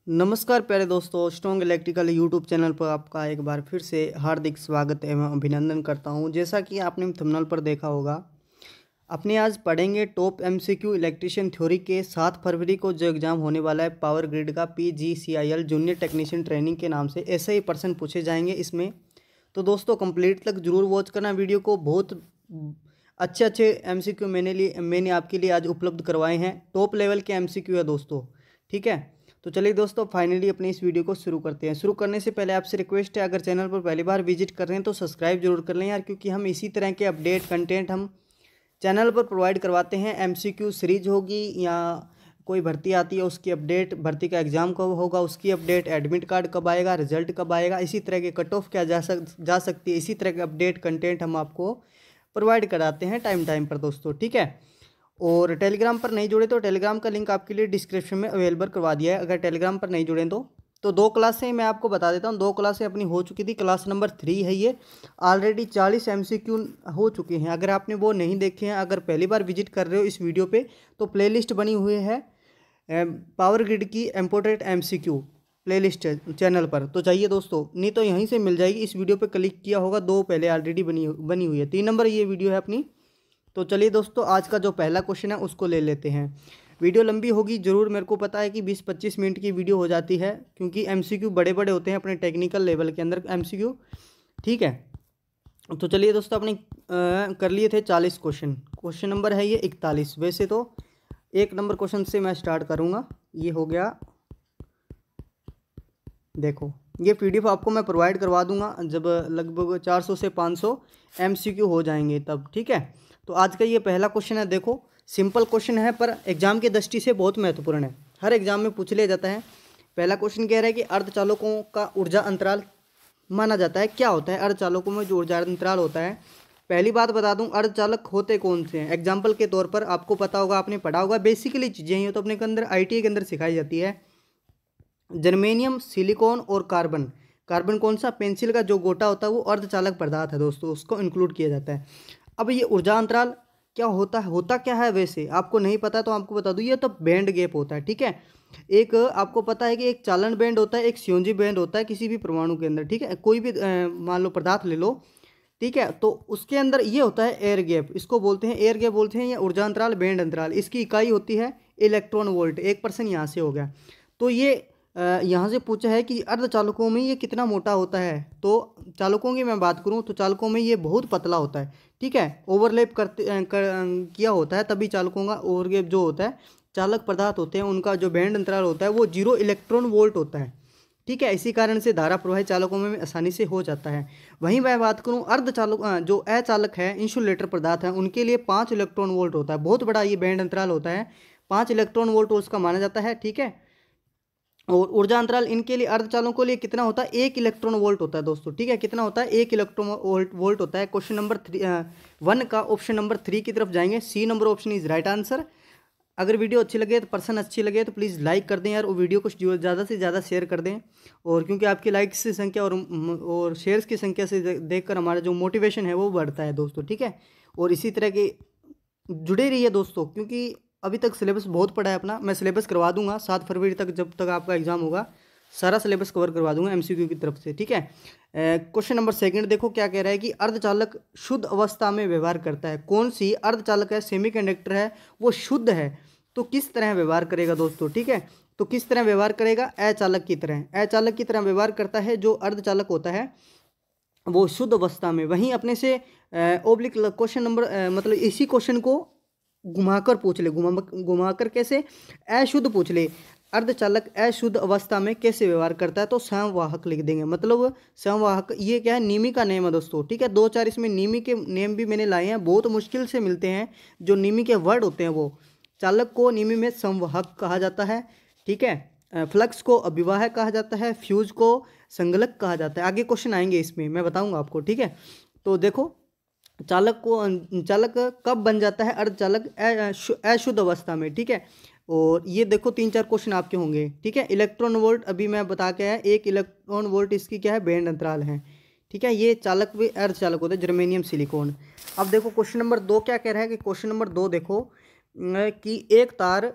नमस्कार प्यारे दोस्तों, स्ट्रॉन्ग इलेक्ट्रिकल यूट्यूब चैनल पर आपका एक बार फिर से हार्दिक स्वागत एवं अभिनंदन करता हूं। जैसा कि आपने थंबनेल पर देखा होगा, अपने आज पढ़ेंगे टॉप एमसीक्यू इलेक्ट्रिशियन थ्योरी के 7 फरवरी को जो एग्ज़ाम होने वाला है पावर ग्रिड का PGCIL जूनियर टेक्नीशियन ट्रेनिंग के नाम से। ऐसे ही प्रश्न पूछे जाएंगे इसमें, तो दोस्तों कंप्लीट तक जरूर वॉच करना वीडियो को। बहुत अच्छे अच्छे एमसीक्यू मैंने आपके लिए आज उपलब्ध करवाए हैं। टॉप लेवल के एमसीक्यू है दोस्तों, ठीक है। तो चलिए दोस्तों फाइनली अपनी इस वीडियो को शुरू करते हैं। शुरू करने से पहले आपसे रिक्वेस्ट है, अगर चैनल पर पहली बार विजिट कर रहे हैं तो सब्सक्राइब जरूर कर लें यार, क्योंकि हम इसी तरह के अपडेट कंटेंट हम चैनल पर प्रोवाइड करवाते हैं। एमसीक्यू सीरीज होगी या कोई भर्ती आती है उसकी अपडेट, भर्ती का एग्जाम कब होगा उसकी अपडेट, एडमिट कार्ड कब आएगा, रिजल्ट कब आएगा, इसी तरह के कट ऑफ क्या जा सकती है, इसी तरह के अपडेट कंटेंट हम आपको प्रोवाइड कराते हैं टाइम टाइम पर दोस्तों, ठीक है। और टेलीग्राम पर नहीं जुड़े तो टेलीग्राम का लिंक आपके लिए डिस्क्रिप्शन में अवेलेबल करवा दिया है। अगर टेलीग्राम पर नहीं जुड़े तो 2 क्लासें मैं आपको बता देता हूँ। 2 क्लासें अपनी हो चुकी थी। क्लास नंबर 3 है ये। ऑलरेडी 40 MCQ हो चुके हैं। अगर आपने वो नहीं देखे हैं, अगर पहली बार विजिट कर रहे हो इस वीडियो पे, तो प्लेलिस्ट बनी हुई है पावर ग्रिड की इम्पोर्टेंट MCQ प्लेलिस्ट चैनल पर, तो चाहिए दोस्तों, नहीं तो यहीं से मिल जाएगी। इस वीडियो पे क्लिक किया होगा, 2 पहले ऑलरेडी बनी हुई है। 3 नंबर ये वीडियो है अपनी। तो चलिए दोस्तों, आज का जो पहला क्वेश्चन है उसको ले लेते हैं। वीडियो लंबी होगी ज़रूर, मेरे को पता है कि 20-25 मिनट की वीडियो हो जाती है, क्योंकि MCQ बड़े बड़े होते हैं अपने टेक्निकल लेवल के अंदर MCQ, ठीक है। तो चलिए दोस्तों, अपने कर लिए थे 40 क्वेश्चन। क्वेश्चन नंबर है ये 41। वैसे तो 1 नंबर क्वेश्चन से मैं स्टार्ट करूँगा। ये हो गया, देखो ये PDF आपको मैं प्रोवाइड करवा दूंगा जब लगभग 400 से 500 MCQ हो जाएंगे तब, ठीक है। तो आज का ये पहला क्वेश्चन है। देखो सिंपल क्वेश्चन है पर एग्जाम की दृष्टि से बहुत महत्वपूर्ण है, हर एग्जाम में पूछ लिया जाता है। पहला क्वेश्चन कह रहा है कि अर्धचालकों का ऊर्जा अंतराल माना जाता है। क्या होता है अर्धचालकों में जो ऊर्जा अंतराल होता है? पहली बात बता दूं, अर्धचालक होते कौन से हैं। एग्जाम्पल के तौर पर आपको पता होगा, आपने पढ़ा होगा, बेसिकली चीज़ें ही तो अपने के अंदर ITA के अंदर सिखाई जाती है। जर्मेनियम, सिलिकॉन और कार्बन। कार्बन कौन सा? पेंसिल का जो गोटा होता है वो अर्धचालक पदार्थ है दोस्तों, उसको इंक्लूड किया जाता है। अब ये ऊर्जा अंतराल क्या होता है, होता क्या है? वैसे आपको नहीं पता तो आपको बता दूं, ये तो बैंड गैप होता है, ठीक है। एक आपको पता है कि एक चालन बैंड होता है, एक संयोजी बैंड होता है किसी भी परमाणु के अंदर, ठीक है। कोई भी मान लो पदार्थ ले लो, ठीक है, तो उसके अंदर ये होता है एयर गैप, इसको बोलते हैं एयर गैप बोलते हैं, या ऊर्जा अंतराल, बैंड अंतराल। इसकी इकाई होती है इलेक्ट्रॉन वोल्ट। 1% यहाँ से हो गया। तो ये यहाँ से पूछा है कि अर्धचालकों में ये कितना मोटा होता है। तो चालकों की मैं बात करूँ तो चालकों में ये बहुत पतला होता है, ठीक है। ओवरलैप किया होता है, तभी चालकों का ओवरलैप जो होता है, चालक पदार्थ होते हैं उनका जो बैंड अंतराल होता है वो 0 इलेक्ट्रॉन वोल्ट होता है, ठीक है। इसी कारण से धारा प्रवाहित चालकों में आसानी से हो जाता है। वहीं मैं बात करूं अर्धचालक, जो अचालक है, इंसुलेटर पदार्थ है, उनके लिए 5 इलेक्ट्रॉन वोल्ट होता है। बहुत बड़ा ये बैंड अंतराल होता है, 5 इलेक्ट्रॉन वोल्ट उसका माना जाता है, ठीक है। और ऊर्जा अंतराल इनके लिए, अर्धचालकों के लिए कितना होता है? 1 इलेक्ट्रॉन वोल्ट होता है दोस्तों, ठीक है। कितना होता है? 1 इलेक्ट्रॉन वोल्ट होता है। क्वेश्चन नंबर 1 का ऑप्शन नंबर 3 की तरफ जाएंगे। C number option is right answer. अगर वीडियो अच्छी लगे तो पर्सन अच्छी लगे तो प्लीज़ लाइक कर दें यार, और वीडियो को ज़्यादा से ज़्यादा शेयर कर दें। और क्योंकि आपकी लाइक्स की संख्या और शेयर्स की संख्या से देखकर हमारा जो मोटिवेशन है वो बढ़ता है दोस्तों, ठीक है। और इसी तरह के जुड़े रहिए दोस्तों, क्योंकि अभी तक सिलेबस बहुत पड़ा है अपना। मैं सिलेबस करवा दूंगा 7 फरवरी तक, जब तक आपका एग्जाम होगा सारा सिलेबस कवर करवा दूंगा MCQ की तरफ से, ठीक है। क्वेश्चन नंबर 2 देखो क्या कह रहा है कि अर्धचालक शुद्ध अवस्था में व्यवहार करता है। कौन सी अर्धचालक है, सेमीकंडक्टर है, वो शुद्ध है, तो किस तरह व्यवहार करेगा दोस्तों, ठीक है। तो किस तरह व्यवहार करेगा? अचालक की तरह, अचालक की तरह व्यवहार करता है जो अर्धचालक होता है वो शुद्ध अवस्था में। वहीं अपने से ओब्लिक क्वेश्चन नंबर, मतलब इसी क्वेश्चन को घुमाकर पूछ ले, घुमाकर कैसे? अशुद्ध पूछ ले, अर्धचालक अशुद्ध अवस्था में कैसे व्यवहार करता है, तो समवाहक लिख देंगे। मतलब समवाहक ये क्या है? नीमी का नेम है दोस्तों, ठीक है। 2-4 इसमें नीमी के नेम भी मैंने लाए हैं, बहुत मुश्किल से मिलते हैं जो नीमी के वर्ड होते हैं। वो चालक को नीमी में संवाहक कहा जाता है, ठीक है। फ्लक्स को अभिवाहक कहा जाता है, फ्यूज को संगलक कहा जाता है। आगे क्वेश्चन आएंगे इसमें, मैं बताऊंगा आपको, ठीक है। तो देखो चालक कब बन जाता है अर्धचालक? अशुद्ध अवस्था में, ठीक है। और ये देखो 3-4 क्वेश्चन आपके होंगे, ठीक है। इलेक्ट्रॉन वोल्ट अभी मैं बता के आया, 1 इलेक्ट्रॉन वोल्ट इसकी क्या है? बैंड अंतराल है, ठीक है। ये चालक भी अर्धचालक होते हैं, जर्मेनियम, सिलिकॉन। अब देखो क्वेश्चन नंबर 2 क्या कह रहा है कि क्वेश्चन नंबर 2 देखो कि एक तार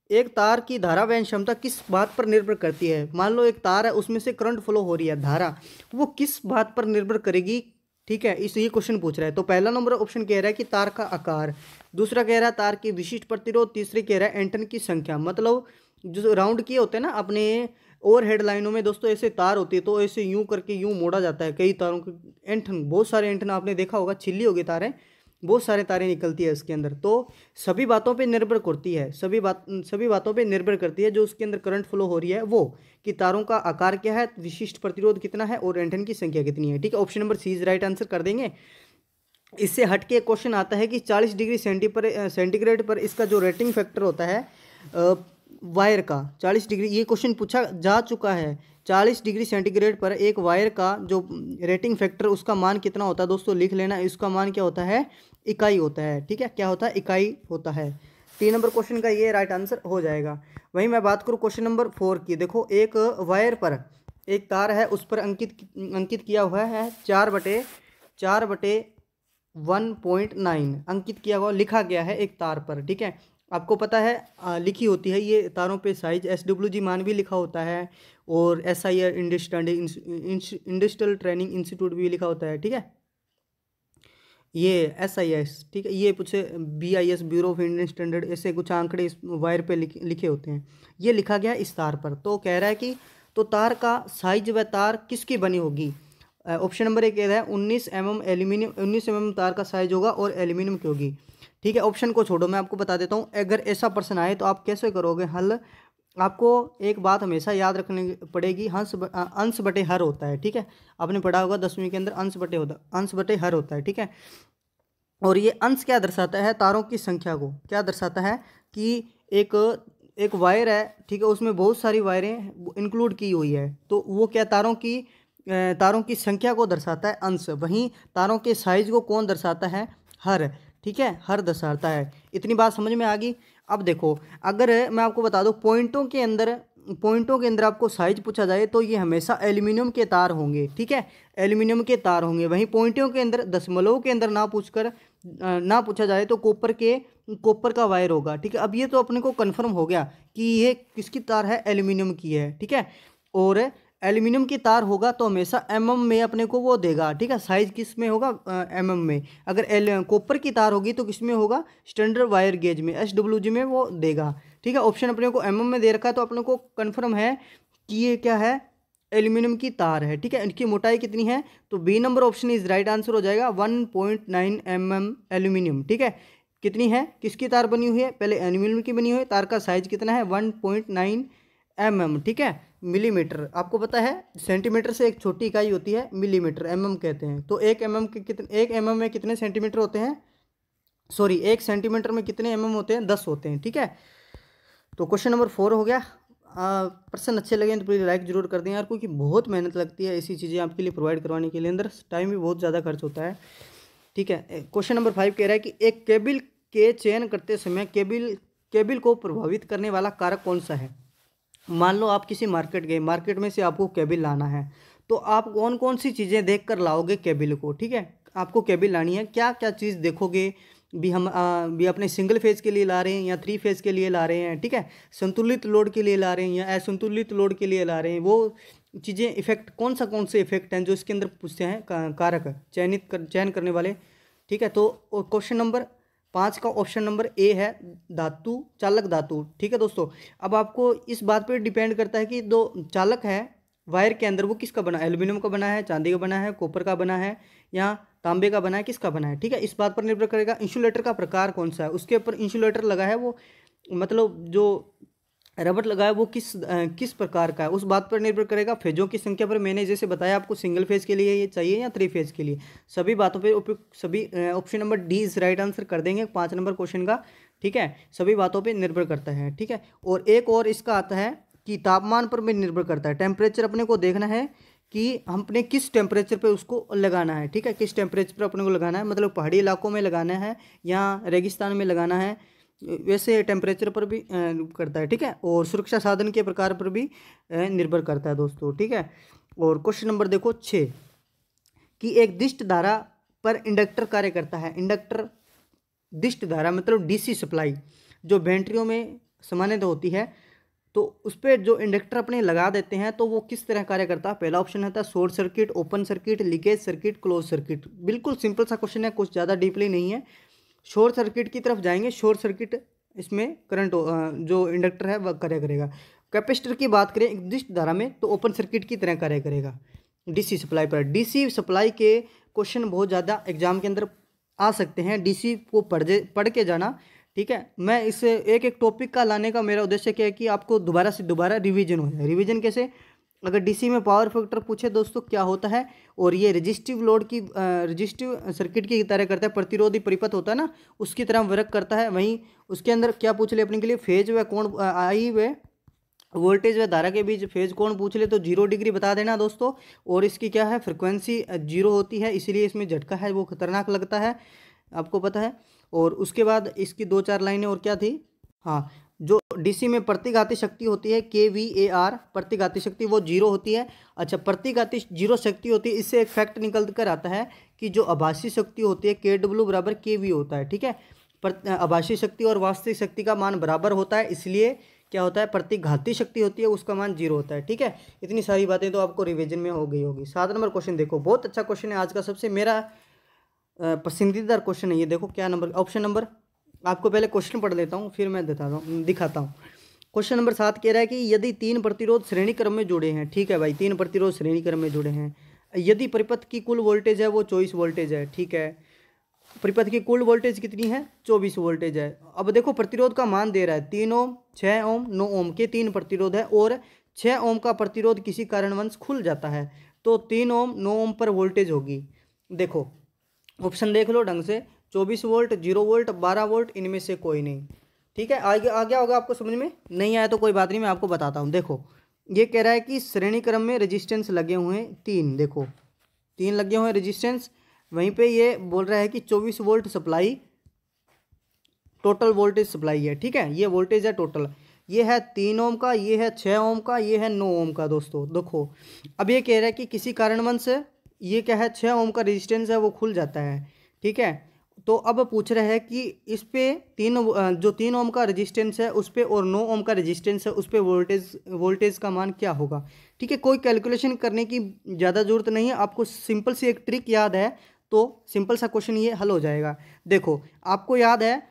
एक तार की धारा वहन क्षमता किस बात पर निर्भर करती है। मान लो एक तार है, उसमें से करंट फ्लो हो रही है, धारा, वो किस बात पर निर्भर करेगी। ठीक है, इस ये क्वेश्चन पूछ रहा है। तो पहला नंबर ऑप्शन कह रहा है कि तार का आकार, दूसरा कह रहा है तार की विशिष्ट प्रतिरोध, तीसरी कह रहा है एंटन की संख्या। मतलब जो राउंड किए होते हैं ना अपने ओवर हेड लाइनों में दोस्तों, ऐसे तार होती है तो ऐसे यूं करके यूं मोड़ा जाता है, कई तारों के एंटन, बहुत सारे एंटन आपने देखा होगा, छिल्ली होगी तारें, बहुत सारे तारें निकलती है इसके अंदर। तो सभी बातों पे निर्भर करती है, सभी बातों पे निर्भर करती है जो उसके अंदर करंट फ्लो हो रही है वो, कि तारों का आकार क्या है, विशिष्ट प्रतिरोध कितना है और एंटन की संख्या कितनी है। ठीक है, option number C is right answer कर देंगे। इससे हट के क्वेश्चन आता है कि 40 डिग्री सेंटीग्रेड पर इसका जो रेटिंग फैक्टर होता है वायर का, 40 डिग्री, ये क्वेश्चन पूछा जा चुका है। 40 डिग्री सेंटीग्रेड पर एक वायर का जो रेटिंग फैक्टर, उसका मान कितना होता है दोस्तों, लिख लेना। इसका मान क्या होता है, इकाई होता है। ठीक है, क्या होता है, इकाई होता है। 3 नंबर क्वेश्चन का ये राइट आंसर हो जाएगा। वहीं मैं बात करूँ क्वेश्चन नंबर 4 की। देखो, एक वायर पर एक तार है, उस पर अंकित किया हुआ है 4/1.9 अंकित किया हुआ, लिखा गया है एक तार पर। ठीक है, आपको पता है लिखी होती है ये तारों पे साइज, SWG मान भी लिखा होता है, और SIR इंडस्ट्रियल ट्रेनिंग इंस्टीट्यूट भी लिखा होता है। ठीक है, ये SIS, ठीक है, ये कुछ BIS, bureau of Indian standard, ऐसे कुछ आंकड़े इस वायर पे लिखे होते हैं। ये लिखा गया इस तार पर। तो कह रहा है कि तो तार का साइज व तार किसकी बनी होगी। ऑप्शन नंबर 1 कह रहा है 19 mm एल्यूमिनियम, 19 mm तार का साइज होगा और एल्यूमिनियम की होगी। ठीक है, ऑप्शन को छोड़ो, मैं आपको बता देता हूँ। अगर ऐसा प्रश्न आए तो आप कैसे करोगे हल। आपको एक बात हमेशा याद रखनी पड़ेगी, अंश बटे हर होता है। ठीक है, आपने पढ़ा होगा 10वीं के अंदर, अंश बटे हर होता है। ठीक है, और ये अंश क्या दर्शाता है, तारों की संख्या को क्या दर्शाता है, कि एक वायर है, ठीक है, उसमें बहुत सारी वायरें इंक्लूड की हुई है, तो वो क्या तारों की संख्या को दर्शाता है, अंश। वहीं तारों के साइज को कौन दर्शाता है, हर। ठीक है, हर दर्शाता है। इतनी बात समझ में आ गई। अब देखो, अगर मैं आपको बता दूं, पॉइंटों के अंदर आपको साइज पूछा जाए तो ये हमेशा एल्यूमिनियम के तार होंगे। ठीक है, एल्यूमिनियम के तार होंगे। वहीं पॉइंटों के अंदर, दशमलव के अंदर ना पूछा जाए तो कॉपर का वायर होगा। ठीक है, अब ये तो अपने को कन्फर्म हो गया कि ये किसकी तार है, एल्यूमिनियम की है। ठीक है, और एल्यूमिनियम की तार होगा तो हमेशा mm में अपने को वो देगा। ठीक है, साइज किस में होगा, mm में। अगर कॉपर की तार होगी तो किस में होगा, स्टैंडर्ड वायर गेज में, SWG में वो देगा। ठीक है, ऑप्शन अपने को mm में दे रखा है तो अपने को कन्फर्म है कि ये क्या है, एल्यूमिनियम की तार है। ठीक है, इनकी मोटाई कितनी है, तो B number option is right answer हो जाएगा, 1.9 mm एल्यूमिनियम। ठीक है, कितनी है, किसकी तार बनी हुई है, पहले एल्यूमिनियम की बनी हुई है, तार का साइज कितना है, 1.9 mm। ठीक है, मिलीमीटर, आपको पता है सेंटीमीटर से एक छोटी इकाई होती है मिलीमीटर, mm कहते हैं। तो एक mm में कितने सेंटीमीटर होते हैं, सॉरी, 1 सेंटीमीटर में कितने mm होते हैं, 10 होते हैं। ठीक है, तो क्वेश्चन नंबर 4 हो गया। प्रश्न अच्छे लगे तो प्लीज़ लाइक जरूर कर दें यार, क्योंकि बहुत मेहनत लगती है ऐसी चीज़ें आपके लिए प्रोवाइड करवाने के लिए, अंदर टाइम भी बहुत ज़्यादा खर्च होता है। ठीक है, क्वेश्चन नंबर 5 कह रहा है कि एक केबल के चयन करते समय केबल को प्रभावित करने वाला कारक कौन सा है। मान लो आप किसी मार्केट गए, मार्केट में से आपको केबल लाना है, तो आप कौन कौन सी चीज़ें देख कर लाओगे केबल को। ठीक है, आपको केबल लानी है, क्या क्या चीज़ देखोगे भी। हम भी अपने सिंगल फेज के लिए ला रहे हैं या 3 फेज के लिए ला रहे हैं। ठीक है, संतुलित लोड के लिए ला रहे हैं या असंतुलित लोड के लिए ला रहे हैं, वो चीज़ें इफेक्ट कौन से इफेक्ट हैं जो इसके अंदर पूछते हैं, कारक चयन करने वाले। ठीक है, तो क्वेश्चन नंबर 5 का ऑप्शन नंबर ए है, धातु, चालक धातु। ठीक है दोस्तों, अब आपको इस बात पर डिपेंड करता है कि दो चालक है वायर के अंदर, वो किसका बना है, एल्यूमिनियम का बना है, चांदी का बना है, कॉपर का बना है, या तांबे का बना है, किसका बना है। ठीक है, इस बात पर निर्भर करेगा। इंसुलेटर का प्रकार कौन सा है, उसके ऊपर इंसुलेटर लगा है वो, मतलब जो रबड़ लगा है वो किस प्रकार का है, उस बात पर निर्भर करेगा। फेजों की संख्या पर मैंने जैसे बताया आपको, सिंगल फेज के लिए ये चाहिए या 3 फेज के लिए, सभी बातों पे उपयुक्त, सभी option number D is right answer कर देंगे 5 नंबर क्वेश्चन का। ठीक है, सभी बातों पे निर्भर करता है। ठीक है, और एक और इसका आता है कि तापमान पर भी निर्भर करता है। टेम्परेचर अपने को देखना है कि हमने किस टेम्परेचर पे उसको लगाना है। ठीक है, किस टेम्परेचर पर अपने को लगाना है, मतलब पहाड़ी इलाकों में लगाना है या रेगिस्तान में लगाना है, वैसे टेम्परेचर पर भी करता है। ठीक है, और सुरक्षा साधन के प्रकार पर भी निर्भर करता है दोस्तों। ठीक है, और क्वेश्चन नंबर देखो 6 कि एक दिष्ट धारा पर इंडक्टर कार्य करता है। इंडक्टर, दिष्ट धारा मतलब DC सप्लाई, जो बैटरियों में सामान्यतः होती है, तो उस पर जो इंडक्टर अपने लगा देते हैं तो वो किस तरह कार्य करता है। पहला ऑप्शन होता है short circuit, open circuit, leakage circuit, close circuit. बिल्कुल सिंपल सा क्वेश्चन है, कुछ ज़्यादा डीपली नहीं है। शॉर्ट सर्किट की तरफ जाएंगे, शॉर्ट सर्किट इसमें करंट जो इंडक्टर है वह कार्य करेगा। कैपेसिटर की बात करें एक निर्दिष्ट धारा में तो ओपन सर्किट की तरह कार्य करेगा। डीसी सप्लाई पर, डीसी सप्लाई के क्वेश्चन बहुत ज़्यादा एग्जाम के अंदर आ सकते हैं, डीसी को पढ़ के जाना, ठीक है। मैं इस एक एक टॉपिक का लाने का मेरा उद्देश्य क्या है कि आपको दोबारा से दोबारा रिवीजन हो जाए। रिवीजन कैसे, अगर डीसी में पावर फैक्टर पूछे दोस्तों क्या होता है, और ये रेजिस्टिव लोड की रेजिस्टिव सर्किट की तरह करता है, प्रतिरोधी परिपथ होता है ना, उसकी तरह वर्क करता है। वहीं उसके अंदर क्या पूछ ले अपने के लिए, फेज व कोण आई व वोल्टेज व धारा के बीच फेज कोण पूछ ले तो 0 डिग्री बता देना दोस्तों। और इसकी क्या है, फ्रिक्वेंसी 0 होती है, इसीलिए इसमें झटका है वो खतरनाक लगता है, आपको पता है। और उसके बाद इसकी 2-4 लाइनें और क्या थी, हाँ, जो डीसी में प्रतिघाती शक्ति होती है kVAR, प्रतिघाती शक्ति वो 0 होती है। अच्छा, प्रतिघाती 0 शक्ति होती है, इससे एक फैक्ट निकल कर आता है कि जो आभासी शक्ति होती है KW बराबर KV होता है, ठीक है। आभासी शक्ति और वास्तविक शक्ति का मान बराबर होता है, इसलिए क्या होता है, प्रतिघाती शक्ति होती है उसका मान 0 होता है, ठीक है। इतनी सारी बातें तो आपको रिवीजन में हो गई होगी। 7 नंबर क्वेश्चन देखो, बहुत अच्छा क्वेश्चन है आज का, सबसे मेरा पसंदीदा क्वेश्चन है ये। देखो क्या नंबर, ऑप्शन नंबर, आपको पहले क्वेश्चन पढ़ लेता हूँ फिर मैं दिखाता हूँ। क्वेश्चन नंबर 7 कह रहा है कि यदि 3 प्रतिरोध श्रेणी क्रम में जुड़े हैं, ठीक है भाई, 3 प्रतिरोध श्रेणी क्रम में जुड़े हैं, यदि परिपथ की कुल वोल्टेज है वो 24 वोल्टेज है, ठीक है। परिपथ की कुल वोल्टेज कितनी है, 24 वोल्टेज है। अब देखो प्रतिरोध का मान दे रहा है 3 ओम, 6 ओम, 9 ओम के 3 प्रतिरोध है, और 6 ओम का प्रतिरोध किसी कारणवश खुल जाता है, तो 3 ओम 9 ओम पर वोल्टेज होगी। देखो ऑप्शन देख लो ढंग से, 24 वोल्ट, 0 वोल्ट, 12 वोल्ट, इनमें से कोई नहीं, ठीक है। आगे आ गया होगा आपको समझ में, नहीं आया तो कोई बात नहीं, मैं आपको बताता हूँ। देखो ये कह रहा है कि श्रेणी क्रम में रेजिस्टेंस लगे हुए हैं 3, देखो 3 लगे हुए हैं रेजिस्टेंस। वहीं पे ये बोल रहा है कि 24 volt supply, total voltage supply है, ठीक है। ये वोल्टेज है टोटल, ये है 3 ओम का, ये है 6 ओम का, ये है 9 ओम का दोस्तों। देखो अब ये कह रहा है कि किसी कारणवश ये क्या है, 6 ओम का रेजिस्टेंस है वो खुल जाता है, ठीक है। तो अब पूछ रहे हैं कि इस पे जो 3 ओम का रेजिस्टेंस है उस पे और 9 ओम का रेजिस्टेंस है उस पे वोल्टेज का मान क्या होगा, ठीक है। कोई कैलकुलेशन करने की ज़्यादा जरूरत नहीं है, आपको सिंपल सी एक ट्रिक याद है तो सिंपल सा क्वेश्चन ये हल हो जाएगा। देखो आपको याद है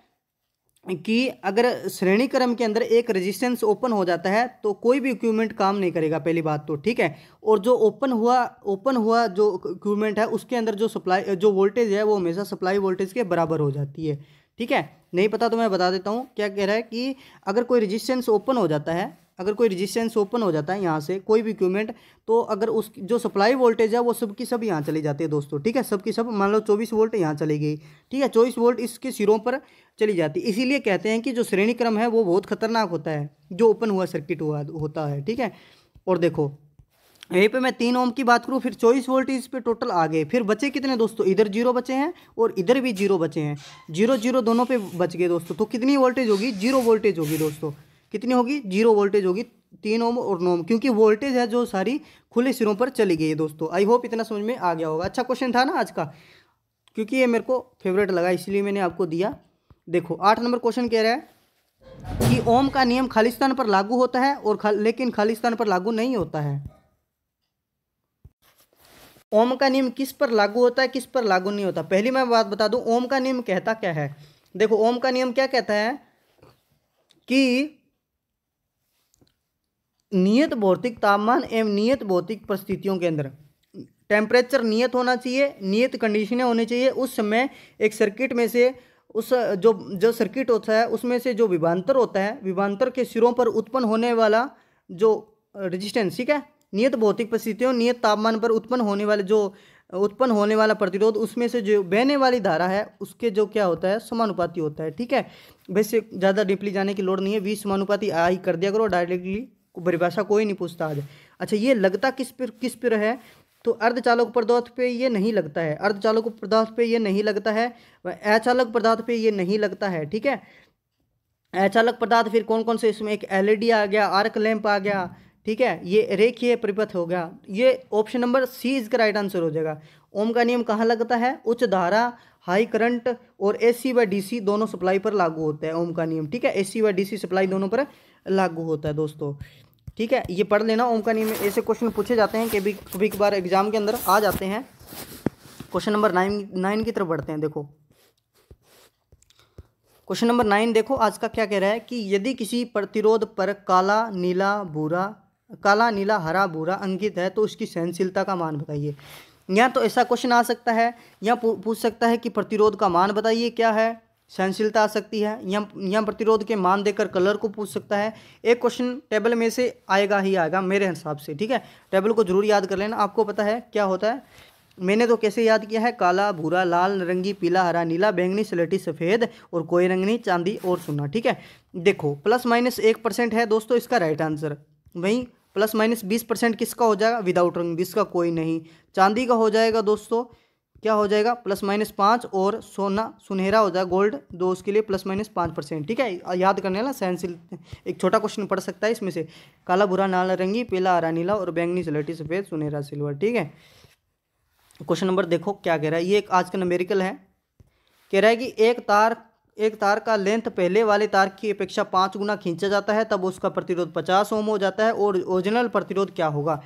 कि अगर श्रेणी क्रम के अंदर एक रेजिस्टेंस ओपन हो जाता है तो कोई भी इक्विपमेंट काम नहीं करेगा, पहली बात तो, ठीक है। और जो ओपन हुआ जो इक्विपमेंट है उसके अंदर जो सप्लाई जो वोल्टेज है वो हमेशा सप्लाई वोल्टेज के बराबर हो जाती है, ठीक है। नहीं पता तो मैं बता देता हूँ, क्या कह रहा है कि अगर कोई रेजिस्टेंस ओपन हो जाता है, अगर कोई रेजिस्टेंस ओपन हो जाता है यहाँ से कोई भी इक्विपमेंट, तो अगर उस जो सप्लाई वोल्टेज है वो सबकी सब यहाँ चली जाती है दोस्तों, ठीक है। सबकी सब मान लो 24 वोल्ट यहाँ चली गई, ठीक है, 24 वोल्ट इसके सिरों पर चली जाती। इसीलिए कहते हैं कि जो श्रेणी क्रम है वो बहुत खतरनाक होता है, जो ओपन हुआ सर्किट होता है, ठीक है। और देखो यहीं पे मैं 3 ओम की बात करूँ, फिर 24 वोल्ट इस पे टोटल आ गए, फिर बचे कितने दोस्तों, इधर 0 बचे हैं और इधर भी 0 बचे हैं, 0 दोनों पे बच गए दोस्तों। तो कितनी वोल्टेज होगी, 0 वोल्टेज होगी दोस्तों, कितनी होगी, 0 वोल्टेज होगी 3 ओम और 9 ओम, क्योंकि वोल्टेज है जो सारी खुले सिरों पर चली गई है दोस्तों। आई होप इतना समझ में आ गया होगा। अच्छा क्वेश्चन था ना आज का, क्योंकि ये मेरे को फेवरेट लगा इसलिए मैंने आपको दिया। देखो 8 नंबर क्वेश्चन कह रहा है कि ओम का नियम खालिस्तान पर लागू होता है और लेकिन खालिस्तान पर लागू नहीं होता है। ओम का नियम किस पर लागू होता है, किस पर लागू नहीं होता। पहली मैं बात बता दूं, ओम का नियम कहता क्या है। देखो ओम का नियम क्या कहता है कि नियत भौतिक तापमान एवं नियत भौतिक परिस्थितियों के अंदर टेम्परेचर नियत होना चाहिए, नियत कंडीशनें होनी चाहिए। उस समय एक सर्किट में से उस जो सर्किट होता है उसमें से जो विभवांतर होता है, विभवांतर के सिरों पर उत्पन्न होने वाला जो रेजिस्टेंस, ठीक है, नियत भौतिक परिस्थितियों नियत तापमान पर उत्पन्न होने वाला प्रतिरोध, उसमें से जो बहने वाली धारा है उसके जो क्या होता है, समानुपाती होता है, ठीक है। वैसे ज़्यादा डीपली जाने की लोड़ नहीं है, 20 समानुपाती आ ही कर दिया करो डायरेक्टली, परिभाषा कोई नहीं पूछता आज। अच्छा ये लगता किस पर है, तो अर्धचालक पदार्थ पे ये नहीं लगता है, अर्धचालक पदार्थ पे ये नहीं लगता है, अचालक पदार्थ पे ये नहीं लगता है, ठीक है। अचालक पदार्थ फिर कौन कौन से, इसमें एक एलईडी आ गया, आर्क लैंप आ गया, ठीक है, ये रेखीय परिपथ हो गया। ये ऑप्शन नंबर सी इसका राइट आंसर हो जाएगा। ओम का नियम कहाँ लगता है? उच्च धारा, हाई करंट और एसी व डीसी दोनों सप्लाई पर लागू होता है ओम का नियम, ठीक है। एसी व डीसी सप्लाई दोनों पर लागू होता है दोस्तों, ठीक है। ये पढ़ लेना ओम का नियम में ऐसे क्वेश्चन पूछे जाते हैं कि भी कभी कभार एग्जाम के अंदर आ जाते हैं। क्वेश्चन नंबर 9 की तरफ बढ़ते हैं। देखो क्वेश्चन नंबर 9 देखो आज का क्या कह रहा है कि यदि किसी प्रतिरोध पर काला नीला हरा भूरा अंकित है तो उसकी सहनशीलता का मान बताइए। यहाँ तो ऐसा क्वेश्चन आ सकता है, यहाँ पूछ सकता है कि प्रतिरोध का मान बताइए क्या है, सहनशीलता आ सकती है, यहाँ प्रतिरोध के मान देकर कलर को पूछ सकता है। एक क्वेश्चन टेबल में से आएगा ही आएगा मेरे हिसाब से, ठीक है। टेबल को जरूर याद कर लेना, आपको पता है क्या होता है। मैंने तो कैसे याद किया है, काला भूरा लाल नारंगी पीला हरा नीला बैंगनी स्लेटी सफ़ेद और कोई रंग नहीं चांदी और सोना, ठीक है। देखो ±1% है दोस्तों इसका राइट आंसर। वहीं ±20% किसका हो जाएगा? विदाउट रंग, जिसका कोई नहीं। चांदी का हो जाएगा दोस्तों, क्या हो जाएगा? ±5 और सोना सुनहरा हो जाएगा गोल्ड, दो उसके लिए ±5%, ठीक है। याद करने ना सहनशील, एक छोटा क्वेश्चन पढ़ सकता है इसमें से, काला भूरा लाल नारंगी पीला हरा नीला और बैंगनी स्लेटी सफ़ेद सुनहरा सिल्वर, ठीक है। क्वेश्चन नंबर देखो क्या कह रहा है, ये एक आज का न्यूमेरिकल है। कह रहा है कि एक तार का लेंथ पहले वाले तार की अपेक्षा 5 गुना खींचा जाता है तब उसका प्रतिरोध 50 ओम हो जाता है और ओरिजिनल प्रतिरोध क्या होगा?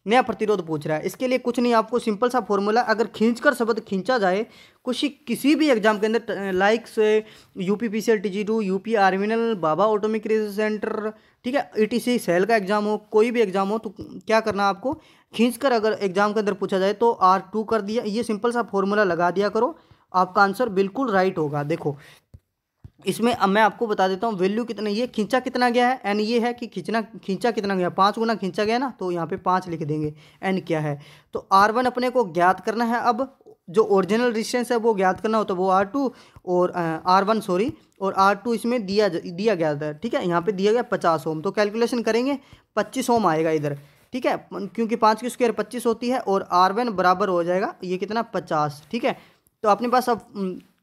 नया प्रतिरोध पूछ रहा है। इसके लिए कुछ नहीं, आपको सिंपल सा फॉर्मूला, अगर खींचकर शब्द खींचा जाए किसी भी एग्जाम के अंदर, लाइक से यूपीपीसीएल TG2 यूपी आर्मिनल बाबा ऑटोमिक रिसर्च सेंटर, ठीक है, ETC सेल का एग्जाम हो, कोई भी एग्जाम हो, तो क्या करना आपको, खींचकर अगर एग्जाम के अंदर पूछा जाए तो R2 कर दिया, ये सिंपल सा फॉर्मूला लगा दिया करो, आपका आंसर बिल्कुल राइट होगा। देखो इसमें अब मैं आपको बता देता हूँ वैल्यू कितना, ये खींचा कितना गया है, एन ये है कि खींचा कितना गया, 5 गुना खींचा गया ना, तो यहाँ पे 5 लिख देंगे। एन क्या है, तो R1 अपने को ज्ञात करना है। अब जो ओरिजिनल रेजिस्टेंस है वो ज्ञात करना हो तो वो R2 और R1 सॉरी, और R2 इसमें दिया गया था, ठीक है। यहाँ पे दिया गया 50 ओम, तो कैलकुलेशन करेंगे 25 ओम आएगा इधर, ठीक है, क्योंकि 5 की स्क्वायर 25 होती है और R1 बराबर हो जाएगा ये कितना 50, ठीक है। तो अपने पास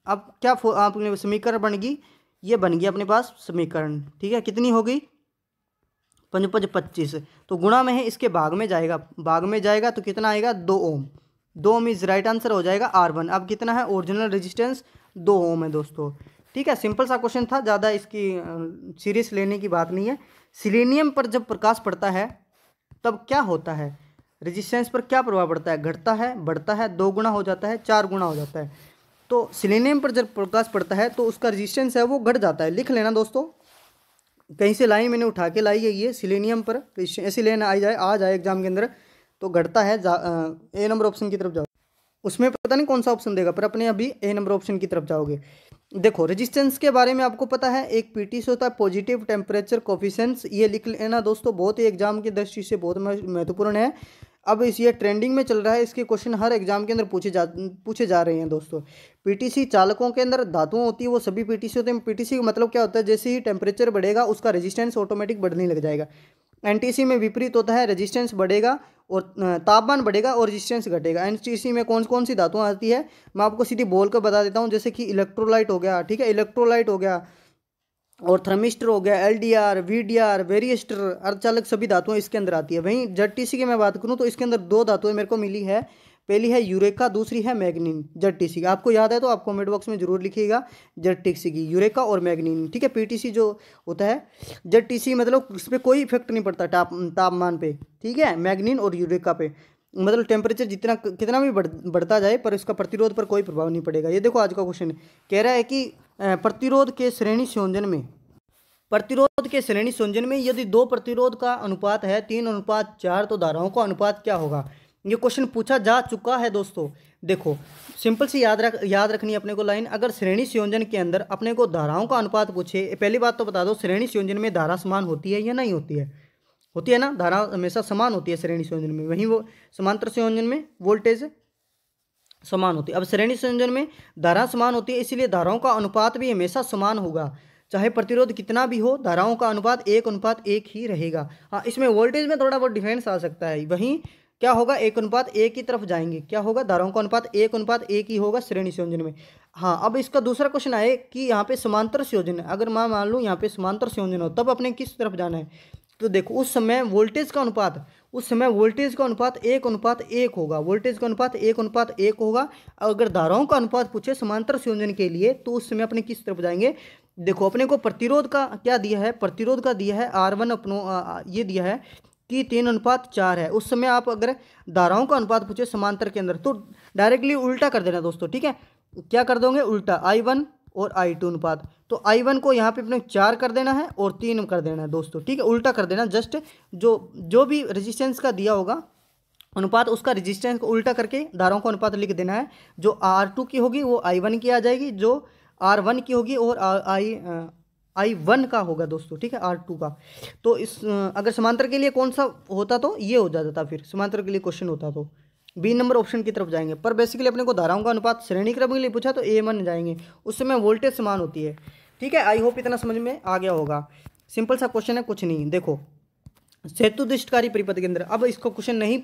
अब क्या आपने समीकरण बन गई, ये बन गया अपने पास समीकरण, ठीक है। कितनी हो गई? 5 5 25, तो गुणा में है इसके भाग में जाएगा तो कितना आएगा 2 ओम। 2 ओम इज राइट आंसर हो जाएगा R1। अब कितना है ओरिजिनल रेजिस्टेंस 2 ओम है दोस्तों, ठीक है। सिंपल सा क्वेश्चन था, ज़्यादा इसकी सीरियस लेने की बात नहीं है। सिलेनियम पर जब प्रकाश पड़ता है तब क्या होता है, रेजिस्टेंस पर क्या प्रभाव पड़ता है? घटता है, बढ़ता है, 2 गुना हो जाता है, 4 गुना हो जाता है। तो सिलेनियम पर जब प्रकाश पड़ता है तो उसका रेजिस्टेंस है वो घट जाता है। लिख लेना दोस्तों, कहीं से लाइन मैंने उठा के लाई है, ये सिलेनियम पर ऐसी लाइन आ जाए एग्जाम के अंदर तो घटता है। A नंबर ऑप्शन की तरफ जाओ, उसमें पता नहीं कौन सा ऑप्शन देगा, पर अपने अभी A नंबर ऑप्शन की तरफ जाओगे। देखो रेजिस्टेंस के बारे में आपको पता है, एक PT से होता है पॉजिटिव टेम्परेचर कोफिशिएंट्स, ये लिख लेना दोस्तों, बहुत ही एग्जाम की दृष्टि से बहुत महत्वपूर्ण है। अब ये ट्रेंडिंग में चल रहा है, इसके क्वेश्चन हर एग्जाम के अंदर पूछे जा रहे हैं दोस्तों। PTC चालकों के अंदर धातुएं होती है, वो सभी PTC होते हैं। PTC का मतलब क्या होता है, जैसे ही टेम्परेचर बढ़ेगा उसका रेजिस्टेंस ऑटोमेटिक बढ़ने लग जाएगा। NTC में विपरीत होता है, रेजिस्टेंस बढ़ेगा और तापमान बढ़ेगा और रेजिस्टेंस घटेगा। NTC में कौन कौन सी धातुएं आती है, मैं आपको सीधी बोल कर बता देता हूँ, जैसे कि इलेक्ट्रोलाइट हो गया, ठीक है, इलेक्ट्रोलाइट हो गया और थर्मिस्टर हो गया, LDR VDR वेरिएस्टर अर्धचालक, सभी धातुएं इसके अंदर आती है। वहीं ZTC की मैं बात करूं तो इसके अंदर 2 धातुएं मेरे को मिली है, पहली है यूरेका, दूसरी है मैग्नीन। ZTC का आपको याद है तो आप कमेंट बॉक्स में जरूर लिखिएगा ZTC की, यूरेका और मैग्नीन, ठीक है। PTC जो होता है ZTC मतलब इस पर कोई इफेक्ट नहीं पड़ता तापमान पे, ठीक है। मैग्नीन और यूरेका पे मतलब टेम्परेचर कितना भी बढ़ता जाए पर इसका प्रतिरोध पर कोई प्रभाव नहीं पड़ेगा। ये देखो आज का क्वेश्चन कह रहा है कि प्रतिरोध के श्रेणी संयोजन में यदि 2 प्रतिरोध का अनुपात है 3:4 तो धाराओं का अनुपात क्या होगा? ये क्वेश्चन पूछा जा चुका है दोस्तों। देखो सिंपल सी याद रखनी है अपने को लाइन, अगर श्रेणी संयोजन के अंदर अपने को धाराओं का अनुपात पूछे, पहली बात तो बता दो श्रेणी संयोजन में धारा समान होती है या नहीं होती है? होती है ना, धारा हमेशा समान होती है श्रेणी संयोजन में। वहीं वो समांतर संयोजन में वोल्टेज समान होती है। अब श्रेणी संयोजन में धारा समान होती है, इसलिए धाराओं का अनुपात भी हमेशा समान होगा, चाहे प्रतिरोध कितना भी हो, धाराओं का अनुपात 1:1 ही रहेगा। हाँ, इसमें वोल्टेज में थोड़ा बहुत डिफरेंस आ सकता है, वहीं क्या होगा 1:1 की तरफ जाएंगे, क्या होगा धाराओं का अनुपात 1:1 ही होगा श्रेणी संयोजन में। हाँ, अब इसका दूसरा क्वेश्चन आए कि यहाँ पे समांतर संयोजन है, अगर मैं मान लूँ यहाँ पे समांतर संयोजन हो तब अपने किस तरफ जाना है? तो देखो उस समय वोल्टेज का अनुपात उस समय वोल्टेज का अनुपात 1:1 होगा, वोल्टेज का अनुपात 1:1 होगा। अगर धाराओं का अनुपात पूछे समांतर संयोजन के लिए तो उस समय अपने किस तरफ जाएंगे? देखो अपने को प्रतिरोध का क्या दिया है, प्रतिरोध का दिया है R1 ये दिया है कि 3:4 है। उस समय आप अगर धाराओं का अनुपात पूछे समांतर के अंदर तो डायरेक्टली उल्टा कर देना दोस्तों, ठीक है। क्या कर दोगे? उल्टा I1 और I2 अनुपात। तो I1 को यहाँ पे अपने 4 कर देना है और 3 कर देना है दोस्तों, ठीक है। उल्टा कर देना, जस्ट जो भी रेजिस्टेंस का दिया होगा अनुपात उसका रेजिस्टेंस को उल्टा करके धाराओं का अनुपात लिख देना है। जो R2 की होगी वो I1 की आ जाएगी, जो R1 की होगी और I1 का होगा दोस्तों, ठीक है, R2 का। तो इस अगर समांतर के लिए कौन सा होता तो ये हो जाता, फिर समांतर के लिए क्वेश्चन होता तो बी नंबर ऑप्शन की तरफ जाएंगे। पर बेसिकली अपने को धाराओं का अनुपात श्रेणी क्रम के लिए पूछा तो A1 जाएंगे, उस समय वोल्टेज समान होती है, ठीक है। आई होप इतना समझ में आ गया होगा। सिंपल सा क्वेश्चन है, कुछ नहीं। देखो सेतुदिष्टकारी परिपथ के अंदर, अब इसको क्वेश्चन नहीं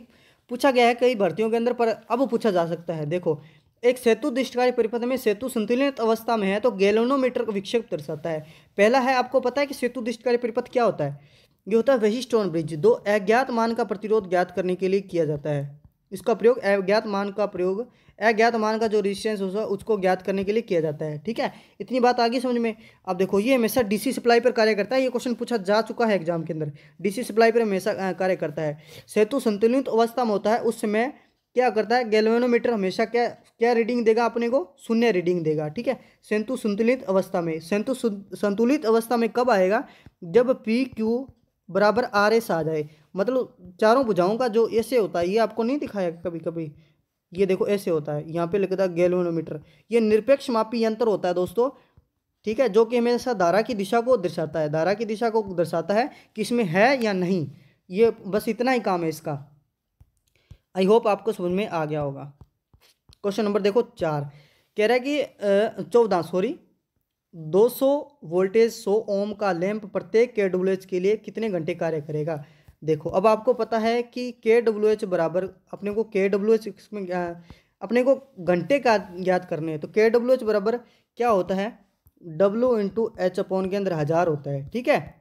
पूछा गया है कई भर्तियों के अंदर, पर अब पूछा जा सकता है। देखो एक सेतुदिष्टकारी परिपथ में सेतु संतुलित अवस्था में है तो गैल्वेनोमीटर का विक्षेप दर्शाता है। पहला है, आपको पता है कि सेतुदिष्टकारी परिपथ क्या होता है? ये होता है वही स्टोन ब्रिज। दो अज्ञात मान का प्रतिरोध ज्ञात करने के लिए किया जाता है। इसका प्रयोग अज्ञात मान का जो रेजिस्टेंस होगा उसको ज्ञात करने के लिए किया जाता है, ठीक है। इतनी बात आ गई समझ में। अब देखो ये हमेशा डीसी सप्लाई पर कार्य करता है, ये क्वेश्चन पूछा जा चुका है एग्जाम के अंदर, डीसी सप्लाई पर हमेशा कार्य करता है। सेतु संतुलित अवस्था में होता है, उस समय क्या करता है? गैल्वेनोमीटर हमेशा क्या रीडिंग देगा अपने को? 0 रीडिंग देगा, ठीक है। सेतु संतुलित अवस्था में, सेतु संतुलित अवस्था में कब आएगा? जब पी क्यू बराबर आर एस आ जाए, मतलब चारों भुजाओं का जो ऐसे होता है, ये आपको नहीं दिखाया कभी कभी, ये देखो ऐसे होता है, यहाँ पे लिखता है गैल्वेनोमीटर। ये निरपेक्ष मापी यंत्र होता है दोस्तों, ठीक है, जो कि हमेशा धारा की दिशा को दर्शाता है, धारा की दिशा को दर्शाता है कि इसमें है या नहीं। ये बस इतना ही काम है इसका। आई होप आपको समझ में आ गया होगा। क्वेश्चन नंबर देखो 4 कह रहा है कि 14 सॉरी 200 वोल्टेज 100 ओम का लैंप प्रत्येक KWH के लिए कितने घंटे कार्य करेगा? देखो अब आपको पता है कि KWH बराबर अपने को KWH इसमें अपने को घंटे का ज्ञात करने हैं, तो KWH बराबर क्या होता है? W इंटू H अपॉन के अंदर 1000 होता है, ठीक है,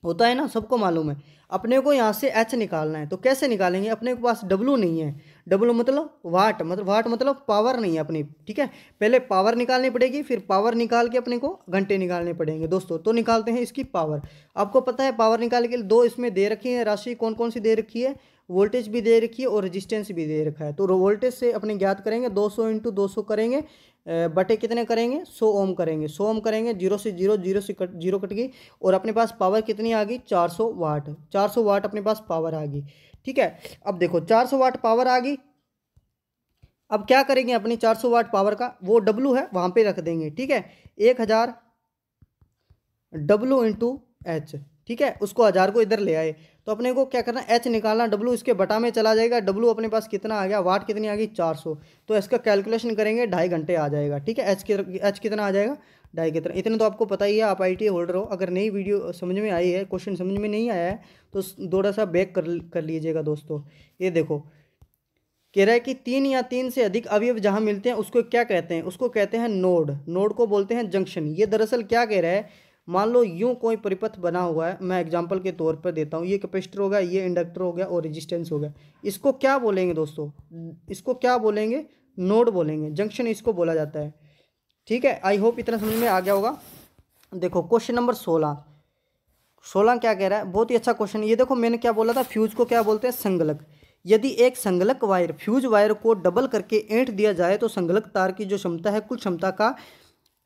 होता है ना, सबको मालूम है। अपने को यहाँ से H निकालना है, तो कैसे निकालेंगे? अपने के पास W नहीं है, W मतलब वाट, मतलब पावर नहीं है अपनी, ठीक है। पहले पावर निकालनी पड़ेगी, फिर पावर निकाल के अपने को घंटे निकालने पड़ेंगे दोस्तों। तो निकालते हैं इसकी पावर। आपको पता है पावर निकालने के लिए दो इसमें दे रखी है राशि, कौन कौन सी दे रखी है? वोल्टेज भी दे रखी है और रेजिस्टेंस भी दे रखा है। तो वोल्टेज से अपने ज्ञात करेंगे 200 इंटू 200 करेंगे, बटे कितने करेंगे? 100 ओम करेंगे, 100 ओम करेंगे, जीरो से जीरो कट गई, और अपने पास पावर कितनी आ गई? 400 वाट, 400 वाट अपने पास पावर आ गई, ठीक है। अब देखो 400 वाट पावर आ गई, अब क्या करेंगे? अपनी 400 वाट पावर का वो W है वहाँ पे रख देंगे, ठीक है। 1000 W इंटू H, ठीक है, उसको 1000 को इधर ले आए, तो अपने को क्या करना? H निकालना, W इसके बटा में चला जाएगा, W अपने पास कितना आ गया? वाट कितनी आ गई? 400। तो इसका कैलकुलेशन करेंगे 2.5 घंटे आ जाएगा, ठीक है। H कितना आ जाएगा? 2.5 कितना, इतना तो आपको पता ही है, आप ITA होल्डर हो। अगर नई वीडियो समझ में आई है, क्वेश्चन समझ में नहीं आया है तो थोड़ा सा बैक कर लीजिएगा दोस्तों। ये देखो कह रहा है कि 3 या 3 से अधिक अवयव जहाँ मिलते हैं उसको क्या कहते हैं? उसको कहते हैं नोड, नोड को बोलते हैं जंक्शन। ये दरअसल क्या कह रहा है? मान लो यूं कोई परिपथ बना हुआ है, मैं एग्जांपल के तौर पर देता हूँ, ये कैपेसिटर हो गया, ये इंडक्टर हो गया और रेजिस्टेंस हो गया। इसको क्या बोलेंगे दोस्तों? इसको क्या बोलेंगे? नोड बोलेंगे, जंक्शन इसको बोला जाता है, ठीक है। आई होप इतना समझ में आ गया होगा। देखो क्वेश्चन नंबर 16 क्या कह रहा है? बहुत ही अच्छा क्वेश्चन। ये देखो मैंने क्या बोला था, फ्यूज को क्या बोलते हैं? संगलक। यदि एक संगलक वायर फ्यूज वायर को डबल करके ऐंठ दिया जाए तो संगलक तार की जो क्षमता है कुल क्षमता का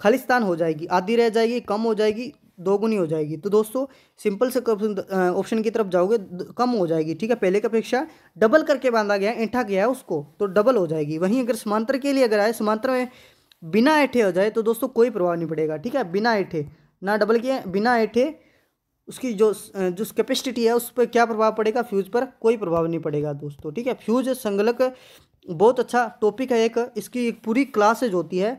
खालिस्तान हो जाएगी, आधी रह जाएगी, कम हो जाएगी, दोगुनी हो जाएगी। तो दोस्तों सिंपल से ऑप्शन की तरफ जाओगे, कम हो जाएगी, ठीक है। पहले की अपेक्षा डबल करके बांधा गया है, ऐंठा गया है उसको, तो डबल हो जाएगी। वहीं अगर समांतर के लिए अगर आए, समांतर में बिना ऐंठे हो जाए तो दोस्तों कोई प्रभाव नहीं पड़ेगा, ठीक है। बिना ऐंठे, ना डबल किए, बिना ऐंठे उसकी जो कैपेसिटी है उस पर क्या प्रभाव पड़ेगा? फ्यूज पर कोई प्रभाव नहीं पड़ेगा दोस्तों, ठीक है। फ्यूज संगलक बहुत अच्छा टॉपिक है, एक इसकी एक पूरी क्लासेज होती है,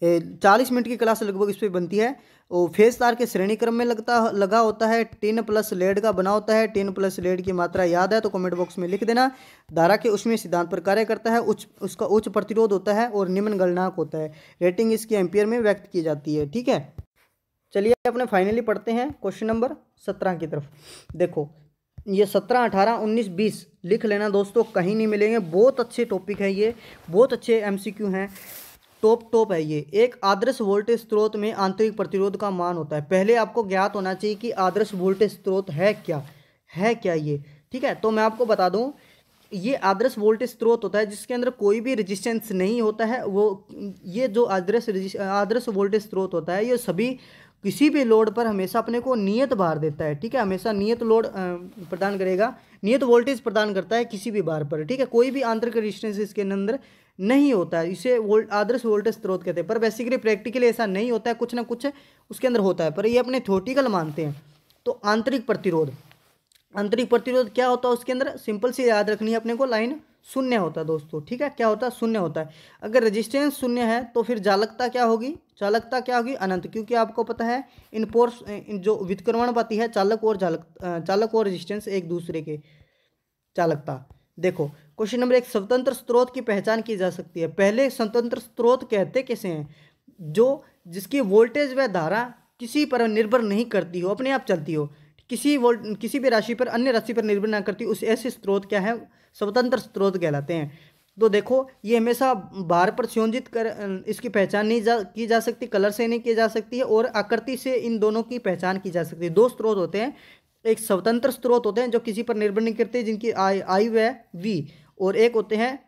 40 मिनट की क्लास लगभग इस पर बनती है। और फेज तार के श्रेणी क्रम में लगा होता है, 10 प्लस लेड का बना होता है। 10 प्लस लेड की मात्रा याद है तो कमेंट बॉक्स में लिख देना। धारा के ऊष्मीय सिद्धांत पर कार्य करता है, उसका उच्च प्रतिरोध होता है और निम्न गलनांक होता है। रेटिंग इसकी एम्पियर में व्यक्त की जाती है, ठीक है। चलिए अपने फाइनली पढ़ते हैं क्वेश्चन नंबर 17 की तरफ। देखो ये 17, 18, 19, 20 लिख लेना दोस्तों, कहीं नहीं मिलेंगे। बहुत अच्छे टॉपिक है ये, बहुत अच्छे एमसीक्यू हैं, टॉप है ये। एक आदर्श वोल्टेज स्रोत में आंतरिक प्रतिरोध का मान होता है। पहले आपको ज्ञात होना चाहिए कि आदर्श वोल्टेज स्रोत है क्या ये, ठीक है। तो मैं आपको बता दूं, ये आदर्श वोल्टेज स्रोत होता है जिसके अंदर कोई भी रेजिस्टेंस नहीं होता है। वो ये जो आदर्श वोल्टेज स्रोत होता है, ये सभी किसी भी लोड पर हमेशा अपने को नियत भार देता है, ठीक है। हमेशा नियत लोड प्रदान करेगा, नियत वोल्टेज प्रदान करता है किसी भी बार पर, ठीक है। कोई भी आंतरिक रेजिस्टेंस इसके अंदर नहीं होता है, इसे आदर्श वोल्टेज स्रोत कहते हैं। पर बेसिकली प्रैक्टिकली ऐसा नहीं होता है, कुछ ना कुछ उसके अंदर होता है, पर ये अपने थ्योरेटिकल मानते हैं। तो आंतरिक प्रतिरोध क्या होता है उसके अंदर, सिंपल से याद रखनी है अपने को, लाइन शून्य होता है दोस्तों, ठीक है। क्या होता है, शून्य होता है। अगर रेजिस्टेंस शून्य है तो फिर चालकता क्या होगी, अनंत, क्योंकि आपको पता है जो व्युत्क्रमण पाती है चालक और रेजिस्टेंस एक दूसरे के चालकता। देखो क्वेश्चन नंबर 1, स्वतंत्र स्रोत की पहचान की जा सकती है। पहले स्वतंत्र स्रोत कहते कैसे हैं, जिसकी वोल्टेज व धारा किसी पर निर्भर नहीं करती हो, अपने आप चलती हो, किसी भी राशि पर, अन्य राशि पर निर्भर ना करती, उस ऐसे स्रोत क्या है, स्वतंत्र स्रोत कहलाते हैं। तो देखो ये हमेशा भार पर संयोजित कर इसकी पहचान नहीं की जा सकती, कलर से नहीं की जा सकती है, और आकृति से इन दोनों की पहचान की जा सकती है। दो स्रोत होते हैं, एक स्वतंत्र स्रोत होते हैं जो किसी पर निर्भर नहीं करते, जिनकी आई व वी, और एक होते हैं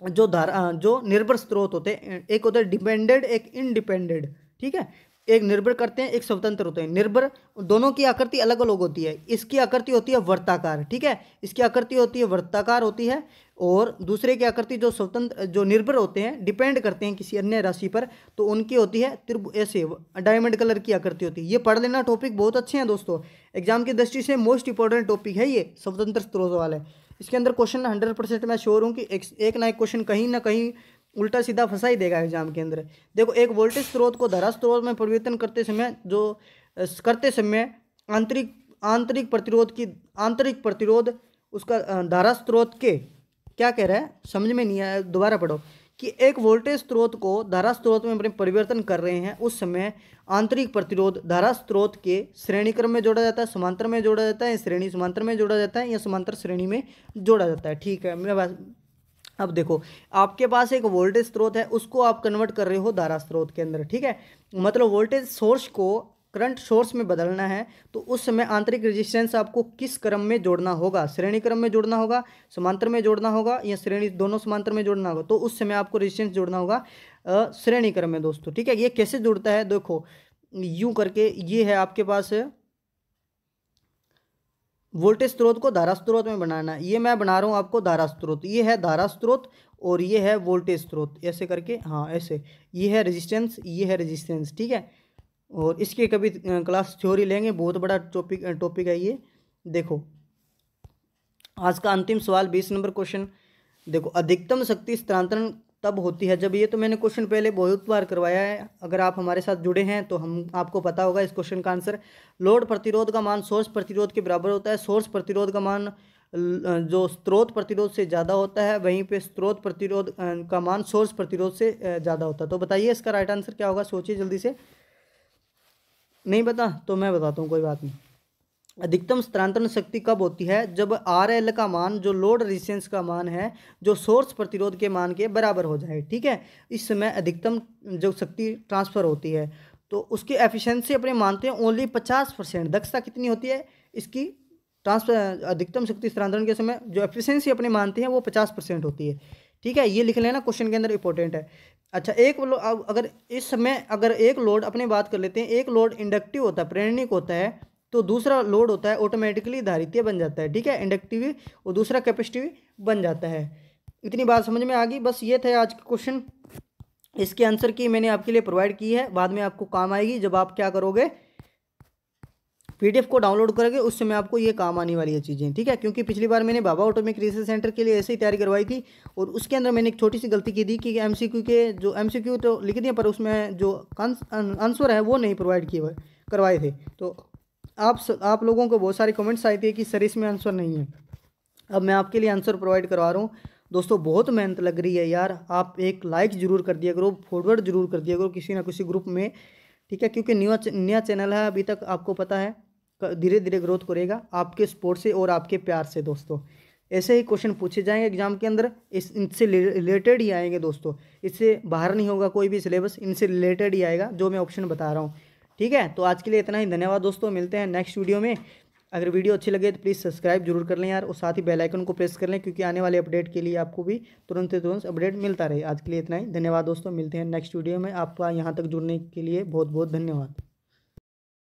जो निर्भर स्रोत होते हैं, एक होता है डिपेंडेंट, एक इंडिपेंडेंट, ठीक है। एक निर्भर करते हैं, एक स्वतंत्र होते हैं। निर्भर, दोनों की आकृति अलग अलग होती है। इसकी आकृति होती है वर्ताकार, ठीक है, इसकी आकृति होती है वर्ताकार होती है, और दूसरे की आकृति जो निर्भर होते हैं, डिपेंड करते हैं किसी अन्य राशि पर, तो उनकी होती है ऐसे डायमंड कलर की आकृति होती है। ये पढ़ लेना, टॉपिक बहुत अच्छे हैं दोस्तों, एग्जाम की दृष्टि से मोस्ट इंपॉर्टेंट टॉपिक है ये स्वतंत्र स्रोत वाले। इसके अंदर क्वेश्चन 100% मैं श्योर हूँ कि एक ना एक क्वेश्चन कहीं ना कहीं उल्टा सीधा फंसा ही देगा एग्जाम के अंदर। देखो, एक वोल्टेज स्रोत को धारा स्रोत में परिवर्तन करते समय आंतरिक प्रतिरोध उसका धारा स्रोत के, क्या कह रहा है समझ में नहीं आया, दोबारा पढ़ो, कि एक वोल्टेज स्रोत को धारा स्रोत में परिवर्तन कर रहे हैं, उस समय आंतरिक प्रतिरोध धारा स्रोत के श्रेणी क्रम में जोड़ा जाता है, समांतर में जोड़ा जाता है, श्रेणी समांतर में जोड़ा जाता है, या समांतर श्रेणी में जोड़ा जाता है, ठीक है। मेरे पास अब देखो, आपके पास एक वोल्टेज स्रोत है, उसको आप कन्वर्ट कर रहे हो धारा स्रोत के अंदर, ठीक है। मतलब वोल्टेज सोर्स को करंट सोर्स में बदलना है, तो उस समय आंतरिक रेजिस्टेंस आपको किस क्रम में जोड़ना होगा, श्रेणी क्रम में जोड़ना होगा, समांतर में जोड़ना होगा, या श्रेणी दोनों समांतर में जोड़ना होगा। तो उस समय आपको रेजिस्टेंस जोड़ना होगा श्रेणी क्रम में दोस्तों, ठीक है। ये कैसे जुड़ता है, देखो यूं करके, ये है आपके पास वोल्टेज स्रोत को धारा स्रोत में बनाना, ये मैं बना रहा हूँ आपको धारा स्रोत, ये है धारा स्रोत और ये है वोल्टेज स्रोत, ऐसे करके, हाँ ऐसे, ये है रेजिस्टेंस, ठीक है। और इसके कभी क्लास थ्योरी लेंगे, बहुत बड़ा टॉपिक है ये। देखो आज का अंतिम सवाल 20 नंबर क्वेश्चन। देखो, अधिकतम शक्ति स्थानांतरण तब होती है जब, ये तो मैंने क्वेश्चन पहले बहुत बार करवाया है, अगर आप हमारे साथ जुड़े हैं तो आपको पता होगा इस क्वेश्चन का आंसर। लोड प्रतिरोध का मान सोर्स प्रतिरोध के बराबर होता है। सोर्स प्रतिरोध का मान जो स्रोत प्रतिरोध से ज़्यादा होता है, वहीं पे स्रोत प्रतिरोध का मान सोर्स प्रतिरोध से ज़्यादा होता है। तो बताइए इसका राइट आंसर क्या होगा, सोचिए जल्दी से। नहीं पता तो मैं बताता हूँ, कोई बात नहीं। अधिकतम स्थानांतरण शक्ति कब होती है, जब RL का मान, जो लोड रेजिस्टेंस का मान है, जो सोर्स प्रतिरोध के मान के बराबर हो जाए, ठीक है। इस समय अधिकतम जो शक्ति ट्रांसफर होती है, तो उसकी एफिशिएंसी अपने मानते हैं ओनली 50%। दक्षता कितनी होती है इसकी, ट्रांसफर अधिकतम शक्ति स्थानांतरण के समय जो एफिशिएंसी अपने मानते हैं वो 50% होती है, ठीक है। ये लिख लेना, क्वेश्चन के अंदर इंपॉर्टेंट है। अच्छा, अगर इस समय अगर एक लोड, अपने बात कर लेते हैं, एक लोड इंडक्टिव होता है, प्रेरणिक होता है, तो दूसरा लोड होता है ऑटोमेटिकली धारितीय बन जाता है, ठीक है, इंडक्टिव, और दूसरा कैपेसिटिव बन जाता है। इतनी बात समझ में आ गई। बस ये थे आज के क्वेश्चन, इसके आंसर की मैंने आपके लिए प्रोवाइड की है, बाद में आपको काम आएगी जब आप क्या करोगे, PDF को डाउनलोड करोगे, उस समय आपको ये काम आने वाली है चीज़ें, ठीक है। क्योंकि पिछली बार मैंने बाबा ऑटोमेटिक रिसर्च सेंटर के लिए ऐसे ही तैयारी करवाई थी, और उसके अंदर मैंने एक छोटी सी गलती की थी कि MCQ तो लिख दिया, पर उसमें जो आंसर है वो नहीं प्रोवाइड करवाए थे। तो आप लोगों को बहुत सारी कमेंट्स आई थी कि सर इसमें आंसर नहीं है। अब मैं आपके लिए आंसर प्रोवाइड करवा रहा हूँ दोस्तों। बहुत मेहनत लग रही है यार, आप एक लाइक जरूर कर दिया करो, फॉरवर्ड जरूर कर दिया करो किसी ना किसी ग्रुप में, ठीक है। क्योंकि नया चैनल है, अभी तक आपको पता है धीरे धीरे ग्रोथ करेगा आपके सपोर्ट से और आपके प्यार से दोस्तों। ऐसे ही क्वेश्चन पूछे जाएंगे एग्जाम के अंदर, इनसे रिलेटेड ही आएंगे दोस्तों, इससे बाहर नहीं होगा कोई भी सिलेबस, इनसे रिलेटेड ही आएगा जो मैं ऑप्शन बता रहा हूँ। ठीक है, तो आज के लिए इतना ही, धन्यवाद दोस्तों, मिलते हैं नेक्स्ट वीडियो में। अगर वीडियो अच्छी लगे तो प्लीज़ सब्सक्राइब जरूर कर लें यार, और साथ ही बेल आइकन को प्रेस कर लें, क्योंकि आने वाले अपडेट के लिए आपको भी तुरंत अपडेट मिलता रहे। आज के लिए इतना ही, धन्यवाद दोस्तों, मिलते हैं नेक्स्ट वीडियो में। आपका यहाँ तक जुड़ने के लिए बहुत बहुत धन्यवाद।